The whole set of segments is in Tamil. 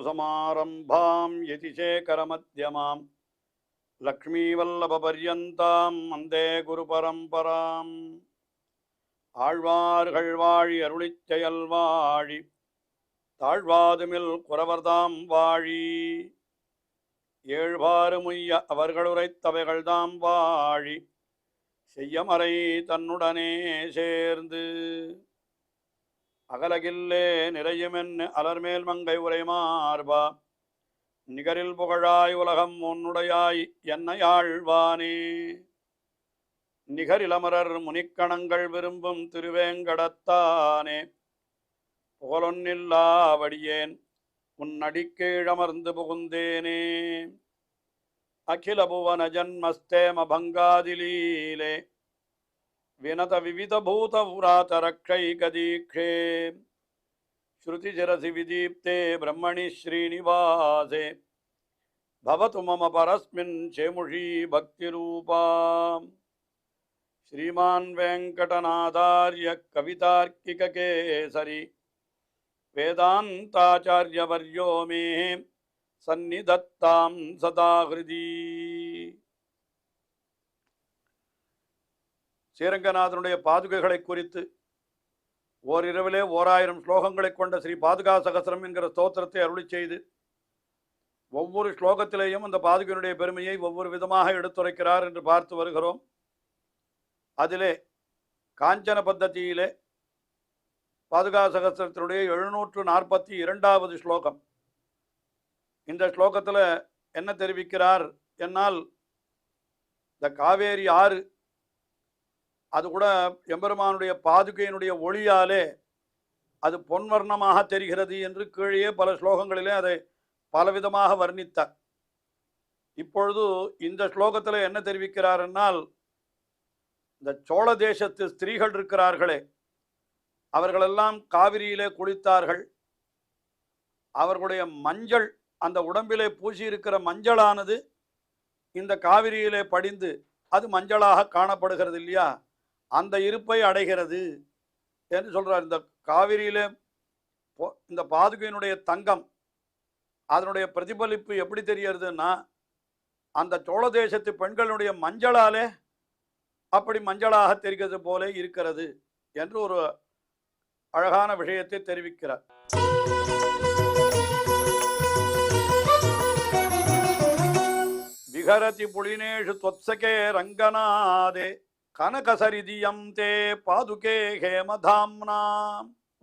अस्मत्गुरुसमारम्भां यतिशेखरमध्यमां लक्ष्मीवल्लभपर्यन्तां वन्दे गुरुपरम्पराम् ஆழ்வார்கள் வாழி அருளிச் செயல் வாழி தாழ்வாதுமில் குறவர்தாம் வாழி ஏழ்வாறு முய்ய அவர்களுரைத்தவைகள்தாம் வாழி செய்யமறை தன்னுடனே சேர்ந்து அகலகில்லே நிறையுமென்னு அலர்மேல் மங்கை உரை மார்பா நிகரில் புகழாய் உலகம் உன்னுடையாய் என்னையாழ்வானே நிகரிலமரர் முனிக்கணங்கள் விரும்பும் திருவேங்கடத்தானே புகழொன்னில்லாவடியேன் உன்னடிக்கீழமர்ந்து புகுந்தேனே அகில புவன ஜன்மஸ்தேம பங்காதிலீலே வினத விவித பூத புராத ரக்ஷைகதீக்ஷே ஸ்ருதிசிரசி விதீப்தே பிரம்மணி ஸ்ரீனிவாசே பவது மம பரஸ்மின் சேமுஷி பக்திரூபா श्रीमान् वेंकटनाथार्य कवितार्किककेसरी वेदान्ताचार्यवर्यो मे सन्निधत्तां सदा हृदि ஸ்ரீரங்கநாதனுடைய பாதுகைகளை குறித்து ஓரிரவிலே 1000 ஸ்லோகங்களை கொண்ட ஸ்ரீ பாதுகா சகஸ்ரம் என்கிற ஸ்தோத்திரத்தை அருளி செய்து ஒவ்வொரு ஸ்லோகத்திலேயும் அந்த பாதுகையினுடைய பெருமையை ஒவ்வொரு விதமாக எடுத்துரைக்கிறார் என்று பார்த்து வருகிறோம். அதிலே காஞ்சன பத்ததியிலே பாதுகா சகஸ்ரத்தினுடைய 742வது ஸ்லோகம். இந்த ஸ்லோகத்தில் என்ன தெரிவிக்கிறார் என்னால், இந்த காவேரி ஆறு அது கூட எம்பெருமானுடைய பாதுகையினுடைய ஒளியாலே அது பொன்வர்ணமாக தெரிகிறது என்று கீழே பல ஸ்லோகங்களிலே அதை பலவிதமாக வர்ணித்தார். இப்பொழுது இந்த ஸ்லோகத்தில் என்ன தெரிவிக்கிறார் என்னால், இந்த சோழ தேசத்து ஸ்திரீகள் இருக்கிறார்களே, அவர்களெல்லாம் காவிரியிலே குளித்தார்கள். அவர்களுடைய மஞ்சள், அந்த உடம்பிலே பூசியிருக்கிற மஞ்சளானது இந்த காவிரியிலே படிந்து அது மஞ்சளாக காணப்படுகிறது இல்லையா, அந்த இருப்பை அடைகிறது என்று சொல்றார். இந்த காவிரியிலே இந்த பாதுகையினுடைய தங்கம் அதனுடைய பிரதிபலிப்பு எப்படி தெரியறதுன்னா, அந்த சோழ தேசத்து பெண்களுடைய மஞ்சளாலே அப்படி மஞ்சளாக தெரிகிறது போல இருக்கிறது என்று ஒரு அழகான விஷயத்தை தெரிவிக்கிறார். விகரதி புலினேஷு त्वत्सखे ரங்கநாதே கனகசரிதியம் தே பாதுகே ஹேமதாம்னா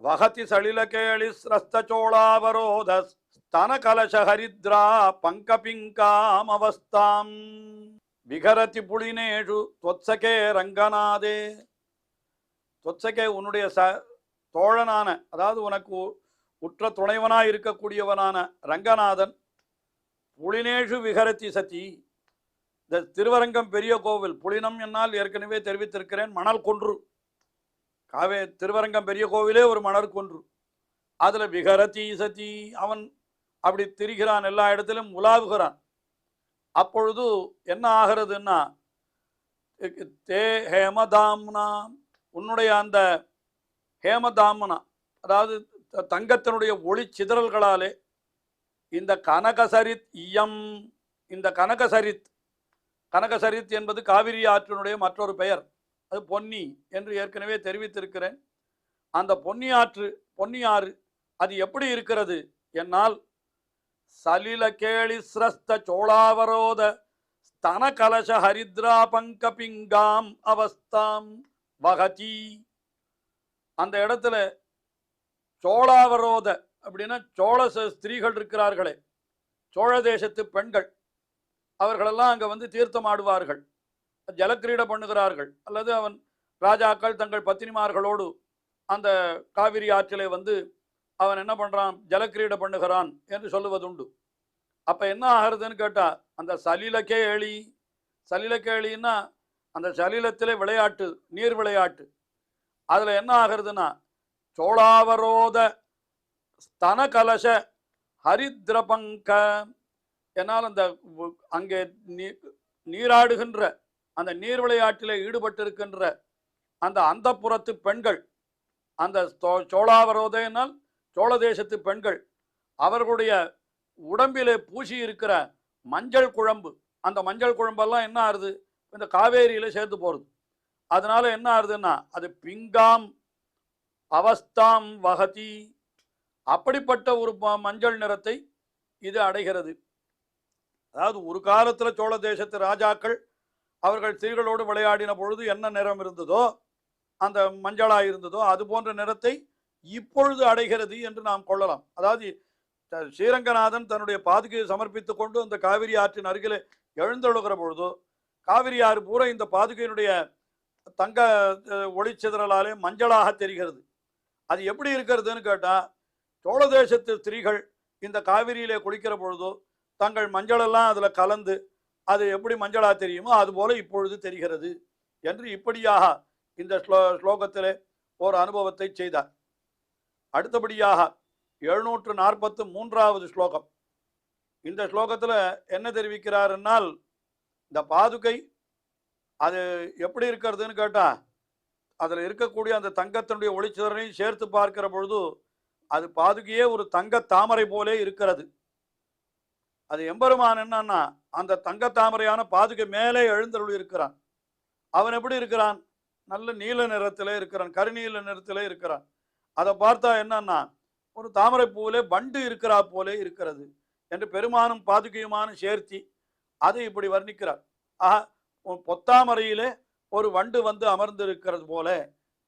வஹதி சலிலகேளி ஸ்ரஸ்தசோளாவரோத ஸ்தனகலச ஹரித்ரா பங்கபிங்காம் அவஸ்தாம் விகரதி புலினேஷு त्वत्सखे ரங்கநாதே. त्वत्सखे உன்னுடைய தோழனான, அதாவது உனக்கு உற்ற துணைவனாய் இருக்கக்கூடியவனான ரங்கநாதன் புலினேஷு விகரதி சதி. இந்த திருவரங்கம் பெரிய கோவில், புலினம் என்னால் ஏற்கனவே தெரிவித்திருக்கிறேன், மணல் கொன்று. திருவரங்கம் பெரிய கோவிலே ஒரு மணல் கொன்று. அதில் விகரதி சதி, அவன் அப்படி திரிகிறான், எல்லா இடத்திலும் உலாவுகிறான். அப்பொழுது என்ன ஆகிறதுன்னா, தே ஹேமதாம்னா, உன்னுடைய அந்த ஹேமதாம்னா அதாவது தங்கத்தினுடைய ஒளி சிதறல்களாலே இந்த கனகசரித் இயம், இந்த கனகசரித், கனகசரித் என்பது காவிரி ஆற்றினுடைய மற்றொரு பெயர், அது பொன்னி என்று ஏற்கனவே தெரிவித்திருக்கிறேன். அந்த பொன்னி ஆறு அது எப்படி இருக்கிறது என்னால், சலில கேளி ஸ்ரஸ்த சோளாவரோத ஸ்தன கலச ஹரித்ரா பங்கபிங்காம் அவஸ்தாம் வகதி. அந்த இடத்துல சோளாவரோத அப்படின்னா சோழ ஸ்திரீகள் இருக்கிறார்களே, சோழ தேசத்து பெண்கள், அவர்களெல்லாம் அங்கே வந்து தீர்த்தம் ஆடுவார்கள், ஜலக்கிரீடை பண்ணுகிறார்கள். அல்லது அவன் ராஜாக்கள் தங்கள் பத்தினிமார்களோடு அந்த காவிரி ஆற்றிலே வந்து அவன் என்ன பண்ணுறான், ஜலக்கிரீடை பண்ணுகிறான் என்று சொல்லுவதுண்டு. அப்போ என்ன ஆகிறதுன்னு கேட்டால், அந்த சலிலக்கேளின்னா அந்த சலிலத்திலே விளையாட்டு, நீர் விளையாட்டு. அதில் என்ன ஆகிறதுனா, சோளாவரோத ஸ்தன கலச ஹரித்ரபங்க, என்னால் அந்த அங்கே நீராடுகின்ற அந்த நீர் விளையாட்டில் ஈடுபட்டிருக்கின்ற அந்த அந்தப்புறத்து பெண்கள், அந்த சோளாவரோதையினால் சோழ தேசத்து பெண்கள், அவர்களுடைய உடம்பிலே பூசி இருக்கிற மஞ்சள் குழம்பு, அந்த மஞ்சள் குழம்பெல்லாம் என்ன ஆறுது, இந்த காவேரியில சேர்த்து போறது. அதனால என்ன ஆறுதுன்னா அது பிங்காம் அவஸ்தாம் வகதி, அப்படிப்பட்ட ஒரு மஞ்சள் நிறத்தை இது அடைகிறது. அதாவது ஒரு காலத்துல சோழ தேசத்து ராஜாக்கள் அவர்கள் ஸ்திரீகளோடு விளையாடின பொழுது என்ன நிறம் இருந்ததோ, அந்த மஞ்சளா இருந்ததோ, அது போன்ற நிறத்தை இப்பொழுது அடைகிறது என்று நாம் கொள்ளலாம். அதாவது ஸ்ரீரங்கநாதன் தன்னுடைய பாதுகையை சமர்ப்பித்துக் கொண்டு அந்த காவிரி ஆற்றின் அருகிலே எழுந்தொழுகிற பொழுதோ, காவிரி ஆறு பூரா இந்த பாதுகையினுடைய தங்க ஒளிச்சிதறலாலே மஞ்சளாக தெரிகிறது. அது எப்படி இருக்கிறதுன்னு கேட்டா, சோழ தேசத்து ஸ்திரீகள் இந்த காவிரியிலே குளிக்கிற பொழுதோ தங்கள் மஞ்சளெல்லாம் அதுல கலந்து அது எப்படி மஞ்சளா தெரியுமோ அது போல இப்பொழுது தெரிகிறது என்று இப்படியாக இந்த ஸ்லோகத்திலே ஒரு அனுபவத்தை செய்தார். அடுத்தபடியாக 743வது ஸ்லோகம். இந்த ஸ்லோகத்தில் என்ன தெரிவிக்கிறார் என்னால், இந்த பாதுகை அது எப்படி இருக்கிறதுன்னு கேட்டா, அதில் இருக்கக்கூடிய அந்த தங்கத்தினுடைய ஒளிச்சிதறனையும் சேர்த்து பார்க்கிற பொழுது அது பாதுகையே ஒரு தங்க தாமரை போலே இருக்கிறது. அது எம்பெருமான் என்னன்னா அந்த தங்க தாமரையான பாதுகை மேலே எழுந்தருள் இருக்கிறான். அவன் எப்படி இருக்கிறான், நல்ல நீல நிறத்திலே இருக்கிறான், கருநீல நிறத்திலே இருக்கிறான். அதை பார்த்தா என்னன்னா ஒரு தாமரை பூவிலே வண்டு இருக்கிறா போலே இருக்கிறது என்று பெருமானும் பாதுகையுமான சேர்த்தி அதை இப்படி வர்ணிக்கிறார். பொத்தாமரையிலே ஒரு வண்டு வந்து அமர்ந்து இருக்கிறது போல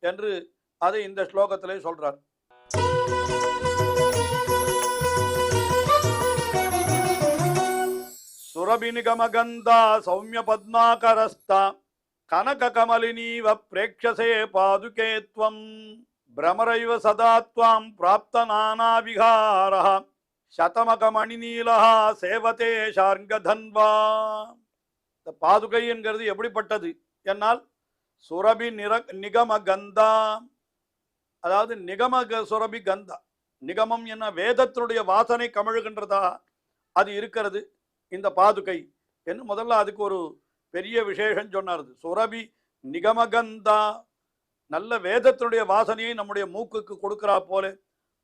என்று அதை இந்த ஸ்லோகத்திலே சொல்றார். சுரபி நிகமகந்தா சௌமிய பத்மாகரஸ்தா கனக கமலினீவ பிரேக்ஷசே பாதுகேத்வம் பிரமரைவ சதாத்வாம் பிராப்த நானா விகாரஹ சதமகமணிநீலஹ சேவதே ஷார்ங்கதன்வா. இந்த பாதுகை என்கிறது எப்படிப்பட்டது என்னால், சுரபி நிகம கந்தா, அதாவது நிகம சுரபி கந்தா, நிகமம் என்ன வேதத்தினுடைய வாசனை கமழுகின்றதா அது இருக்கிறது இந்த பாதுகை என்று முதல்ல அதுக்கு ஒரு பெரிய விசேஷம் சொன்னார். சுரபி நிகமகந்தா, நல்ல வேதத்தினுடைய வாசனையை நம்முடைய மூக்குக்கு கொடுக்கிறா போல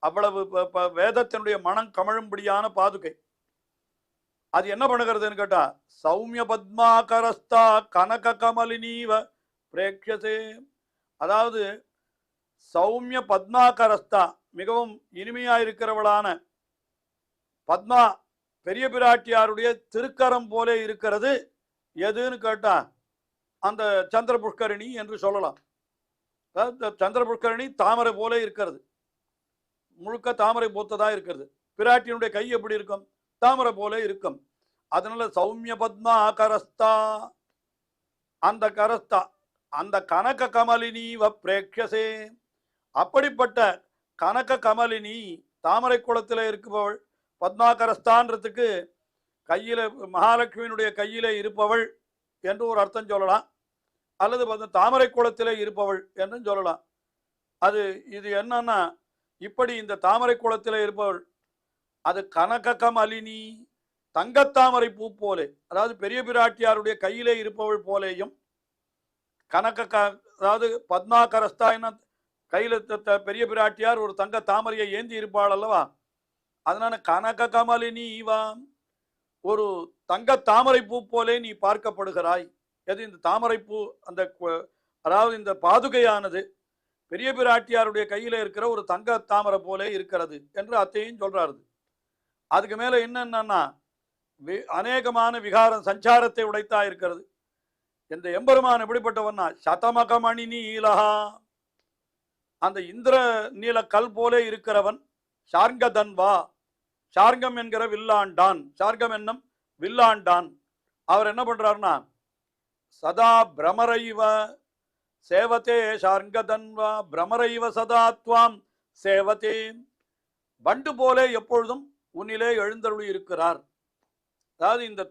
அவ்வளவு வேதத்தினுடைய மனம் கமழும்படியான பாதுகை. அது என்ன பண்ணுகிறதுன்னு கேட்டா, சௌமிய பத்மாகரஸ்தா கனக கமலினீவ பிரேக்ஷசே, அதாவது சௌமிய பத்மாகரஸ்தா, மிகவும் இனிமையாயிருக்கிறவளான பத்மா பெரிய பிராட்டியாருடைய திருக்கரம் போலே இருக்கிறது. எதுன்னு கேட்டா அந்த சந்திர புஷ்கரணி என்று சொல்லலாம். சந்திர புஷ்கரணி தாமரை போல இருக்கிறது, முழுக்க தாமரை போத்ததா இருக்கிறது. பிராட்டியினுடைய கை எப்படி இருக்கும், தாமரை போல இருக்கும். அதனால சௌமிய பத்மா கரஸ்தா, அந்த கரஸ்தா அந்த கனக கமலினி பிரேக்ஷசே, அப்படிப்பட்ட கனக கமலினி தாமரை குளத்தில் இருப்பவள், பத்மாகரஸ்தான்றதுக்கு கையில மகாலட்சுமியினுடைய கையிலே இருப்பவள் என்று ஒரு அர்த்தம் சொல்லலாம், அல்லது தாமரை குளத்திலே இருப்பவள் என்றும் சொல்லலாம். அது இது என்னன்னா, இப்படி இந்த தாமரை குளத்திலே இருப்பவள் அது கனக கமலினி, தங்கத்தாமரை பூ போலே, அதாவது பெரிய பிராட்டியாருடைய கையிலே இருப்பவள் போலேயும், அதாவது பத்மாகரஸ்தா என்ன கையில பெரிய பிராட்டியார் ஒரு தங்க தாமரையை ஏந்தி இருப்பாள் அல்லவா, அதனால கனக கமலினி இவாம், ஒரு தங்க தாமரை பூ போலே நீ பார்க்கப்படுகிறாய். எது இந்த தாமரை பூ, அந்த அதாவது இந்த பாதுகையானது பெரிய பிராட்டியாருடைய கையில இருக்கிற ஒரு தங்க தாமரை போலே இருக்கிறது என்று அத்தையும் சொல்றாரு. அதுக்கு மேல என்னன்னா அநேகமான விகாரம் சஞ்சாரத்தை உடைத்தா இருக்கிறது. இந்த எம்பெருமான் எப்படிப்பட்டவன்னா சதமகமணி நீலஹா, அந்த இந்திர நீல கல் போலே இருக்கிறவன். ஷார்ங்கதன்வா, ஷார்கம் என்கிற வில்லாண்டான், ஷார்கம் என்னும் வில்லாண்டான். அவர் என்ன பண்றாருன்னா சதா பிரமரைவ சேவத்தே ஷார்ங்கதன்வா பிரமரைவ சதா துவாம் சேவத்தே, வண்டு போலே எப்பொழுதும் உன்னிலே எழுந்தருளி இருக்கிறார். அதாவது இந்த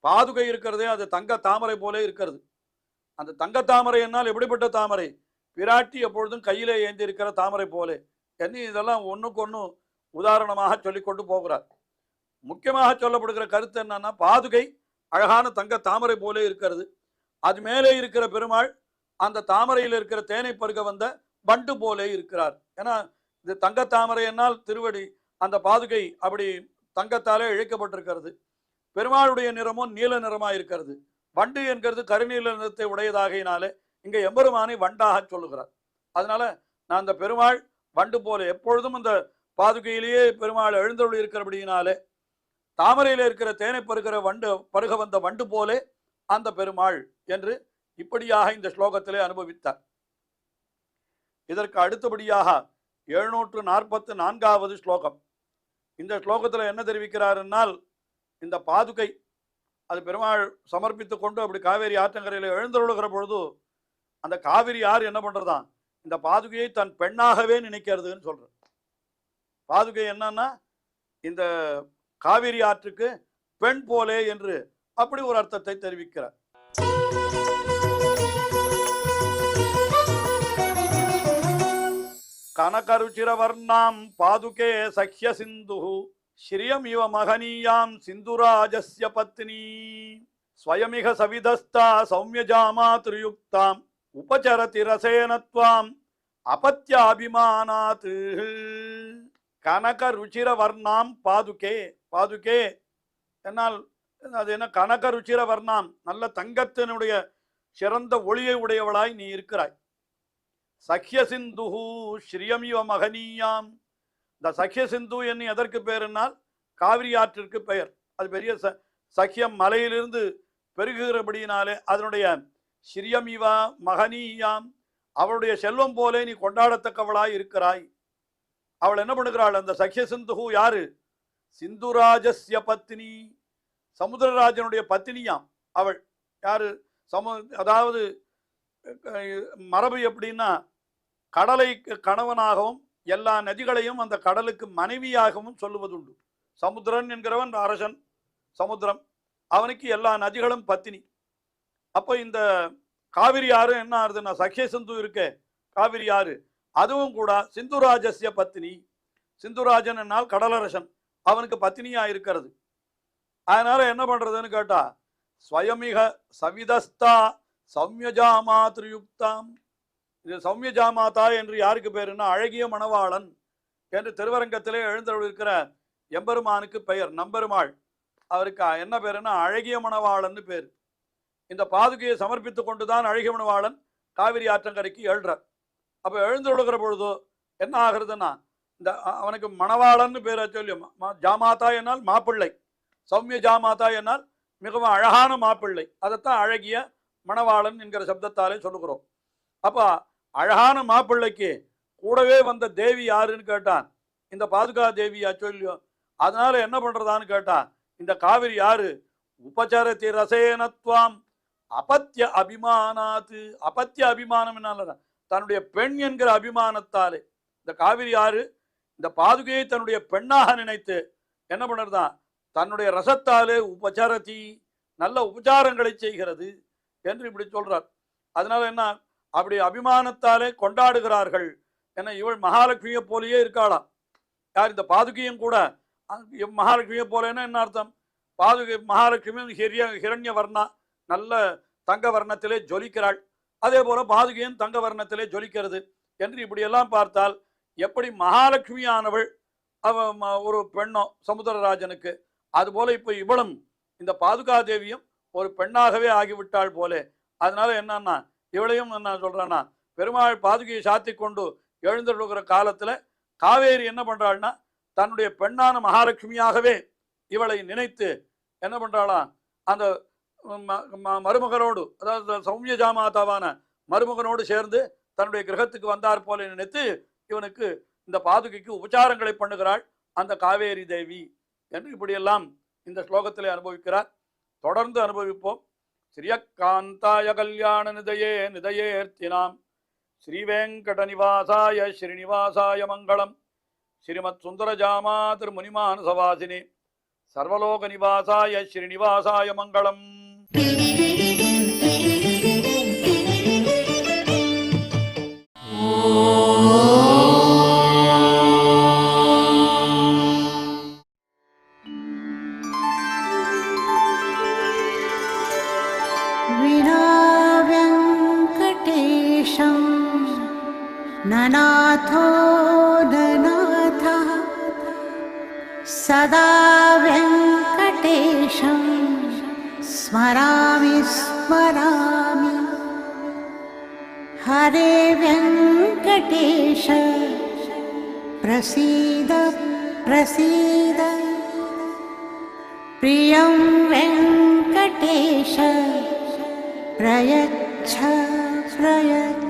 பாதுகை இருக்கிறதே அது தங்க தாமரை போலே இருக்கிறது. அந்த தங்க தாமரை என்னால் எப்படிப்பட்ட தாமரை, பிராட்டி எப்பொழுதும் கையிலே ஏந்தி இருக்கிற தாமரை போலே என்ன, இதெல்லாம் ஒன்றுக்கு ஒன்று உதாரணமாக சொல்லிக்கொண்டு போகிறார். முக்கியமாக சொல்லப்படுகிற கருத்து என்னன்னா, பாதுகை அழகான தங்க தாமரை போலே இருக்கிறது, அது மேலே இருக்கிற பெருமாள் அந்த தாமரையில் இருக்கிற தேனை பருக வந்த வண்டு போலே இருக்கிறார். ஏன்னா இது தங்க தாமரை என்னால் திருவடி, அந்த பாதுகை அப்படி தங்கத்தாலே இழைக்கப்பட்டிருக்கிறது. பெருமாளுடைய நிறமும் நீல நிறமாக இருக்கிறது. வண்டு என்கிறது கருநீல நிறத்தை உடையதாகையினாலே இங்கே எம்பெருமானை வண்டாக சொல்லுகிறார். அதனால நான் அந்த பெருமாள் வண்டு போல எப்பொழுதும் அந்த பாதுகையிலேயே பெருமாள் எழுந்தருள் இருக்கிறபடியினாலே தாமரையில் இருக்கிற தேனை பருகிற வண்டு பருக வந்த வண்டு போலே அந்த பெருமாள் என்று இப்படியாக இந்த ஸ்லோகத்திலே அனுபவித்தார். இதற்கு அடுத்தபடியாக 744வது ஸ்லோகம். இந்த ஸ்லோகத்தில் என்ன தெரிவிக்கிறார் என்னால், இந்த பாதுகை அது பெருமாள் சமர்ப்பித்து கொண்டு அப்படி காவேரி ஆற்றங்கரையில் எழுந்தருளுகிற பொழுது அந்த காவிரி யார் என்ன பண்றதான், இந்த பாதுகையை தன் பெண்ணாகவே நினைக்கிறதுன்னு சொல்ற. பாதுகை என்னன்னா இந்த காவிரி ஆற்றுக்கு பெண் போலே என்று அப்படி ஒரு அர்த்தத்தை தெரிவிக்கிறார். கனகருச்சிரவர்ணாம் பாதுகே சஹ்ய சிந்து ஸ்ரீயம் இவ மகனீயாம் சிந்துராஜஸ்ய பத்னி ஸ்வயமிக சவிதஸ்தா சௌமியஜாமாத்ருயுக்தாம் உபசரதி ரசேனத்வாம் அபத்யாபிமானாத். கனக ருச்சிர வர்ணாம் பாதுகே. பாதுகே என்னால் அது என்ன, கனக ருச்சிர வர்ணாம் நல்ல தங்கத்தினுடைய சிறந்த ஒளியை உடையவளாய் நீ இருக்கிறாய். சஹ்ய சிந்து ஸ்ரீயமிவ மகனீயாம். இந்த சஹ்ய சிந்து என்ன எதற்கு பெயர்னால் காவிரி ஆற்றிற்கு பெயர். அது பெரிய சஹ்யம் மலையிலிருந்து பெருகுகிறபடியினாலே அதனுடைய ஸ்ரீயமிவா மகனீயாம் அவளுடைய செல்வம் போலே நீ கொண்டாடத்தக்கவளாய் இருக்கிறாய். அவள் என்ன பண்ணுகிறாள், அந்த சஹ்ய சிந்து யாரு, சிந்துராஜஸ்ய பத்னி, சமுத்திரராஜனுடைய பத்தினியாம் அவள். யாரு, அதாவது மரபு எப்படின்னா கடலை கணவனாகவும் எல்லா நதிகளையும் அந்த கடலுக்கு மனைவியாகவும் சொல்லுவதுண்டு. சமுத்திரன் என்கிறவன் அரசன், சமுத்திரம், அவனுக்கு எல்லா நதிகளும் பத்தினி. அப்போ இந்த காவிரி ஆறு என்ன ஆறுதுன்னா சஹ்ய சிந்து இருக்கே காவிரி ஆறு, அதுவும் கூட சிந்துராஜஸ்ய பத்தினி. சிந்துராஜன் என்னால் கடலரசன், அவனுக்கு பத்தினியா இருக்கிறது. அதனால என்ன பண்றதுன்னு கேட்டா ஸ்வயமிக சவிதஸ்தா சௌமியஜாமாத்ருயுக்தாம். இது சௌமியஜாமாதா என்று யாருக்கு பேருன்னா அழகிய மணவாளன் என்று திருவரங்கத்திலே எழுந்தருள் இருக்கிற எம்பெருமானுக்கு பெயர். நம்பெருமாள் அவருக்கு என்ன பேருன்னா அழகிய மணவாளன்னு பேர். இந்த பாதுகையை சமர்ப்பித்து கொண்டுதான் அழகிய மணவாளன் காவிரி ஆற்றங்கரைக்கு எழுறார். அப்போ எழுந்தருளுகிற பொழுது என்ன ஆகுறதுன்னா இந்த அவனுக்கு மணவாளன்னு பேரை சொல்லி, ஜாமாதா என்னால் மாப்பிள்ளை, சௌமிய ஜாமாதா என்னால் மிகவும் அழகான மாப்பிள்ளை, அதைத்தான் அழகிய மணவாளன் என்கிற சப்தத்தாலே சொல்லுகிறோம். அப்போ அழகான மாப்பிள்ளைக்கு கூடவே வந்த தேவி யாருன்னு கேட்டான், இந்த பாதுகா தேவியா சொல்லியோ. அதனால என்ன பண்றதான்னு கேட்டா இந்த காவிரி யாரு, உபசரதி ரசேனத்வாம் அபத்திய அபிமானாத்து. அபத்திய அபிமானம் என்ன, தன்னுடைய பெண் என்கிற அபிமானத்தாலே இந்த காவிரி யாரு இந்த பாதுகையை தன்னுடைய பெண்ணாக நினைத்து என்ன பண்ணுறதான் தன்னுடைய ரசத்தாலே உபசரதி நல்ல உபச்சாரங்களை செய்கிறது என்று இப்படி சொல்றார். அதனால என்ன, அப்படி அபிமானத்தாலே கொண்டாடுகிறார்கள். ஏன்னா இவள் மகாலட்சுமியை போலேயே இருக்காளாம். யார், இந்த பாதுகையும் கூட மகாலட்சுமியை போலேன்னா என்ன அர்த்தம், பாதுகை மகாலட்சுமியும் ஹிரண்ய வர்ணா நல்ல தங்க வர்ணத்திலே ஜொலிக்கிறாள், அதே போல பாதுகையும் தங்க வர்ணத்திலே ஜொலிக்கிறது என்று இப்படியெல்லாம் பார்த்தால் எப்படி மகாலட்சுமியானவள் ஒரு பெண்ணோ சமுத்திரராஜனுக்கு, அதுபோல இப்போ இவளும் இந்த பாதுகா தேவியும் ஒரு பெண்ணாகவே ஆகிவிட்டாள் போலே. அதனால என்னன்னா இவளையும் என்ன சொல்றான்னா பெருமாள் பாதுகையை சாத்தி கொண்டு எழுந்துள்ள காலத்துல காவேரி என்ன பண்றாள்னா தன்னுடைய பெண்ணான மகாலட்சுமியாகவே இவளை நினைத்து என்ன பண்றாளா, அந்த மருமகனோடு அதாவது சௌமிய ஜாமாதாவான மருமகனோடு சேர்ந்து தன்னுடைய கிரகத்துக்கு வந்தார் போல நினைத்து இவனுக்கு இந்த பாதுகைக்கு உபச்சாரங்களை பண்ணுகிறாள் அந்த காவேரி தேவி என்று இப்படியெல்லாம் இந்த ஸ்லோகத்திலே அனுபவிக்கிறார். தொடர்ந்து அனுபவிப்போம். ஸ்ரீயக்காந்தாய கல்யாண நிதயே நிதயேர்த்தினாம் ஸ்ரீவேங்கட நிவாசாய ஸ்ரீனிவாசாய மங்களம். ஸ்ரீமத் சுந்தரஜாமா திருமுனிமானசவாசினி சர்வலோக நிவாசாய ஸ்ரீனிவாசாய மங்களம். ननाथो ननाथः सदा वेङ्कटेशं स्मरामि स्मरामि। हरे वेङ्कटेश प्रसीद प्रसीद। प्रियं वेङ्कटेश प्रयच्छ प्रयच्छ।